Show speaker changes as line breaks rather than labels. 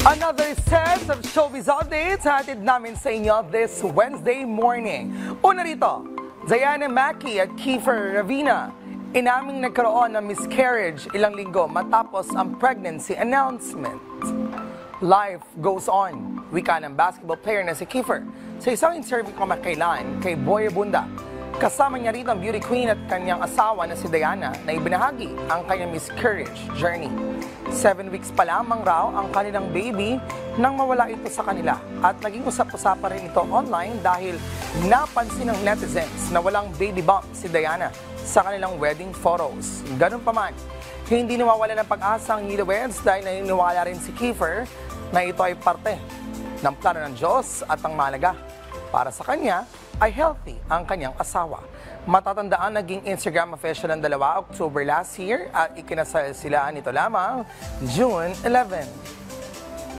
Another set of showbiz updates hatid namin sa inyo this Wednesday morning. Una rito, Diana Mackey at Kiefer Ravina. Inaming nagkaroon ng miscarriage ilang linggo matapos ang pregnancy announcement. Life goes on. Wika ng basketball player na si Kiefer sa isang interview kamakailan kay Boy Abunda. Kasama niya rito ang beauty queen at kanyang asawa na si Diana na ibinahagi ang kanyang miscarriage journey. 7 weeks pa lamang raw ang kanilang baby nang mawala ito sa kanila at naging usap-usapan rin ito online dahil napansin ng netizens na walang baby bump si Diana sa kanilang wedding photos. Ganun pa man, hindi nawawala ng pag-asa ang newlyweds dahil naniniwala rin si Kiefer na ito ay parte ng plano ng Diyos at ang mahalaga para sa kanya ay healthy ang kanyang asawa. Matatandaan naging Instagram official ang dalawa October last year at ikinasal sila nito lamang June 11.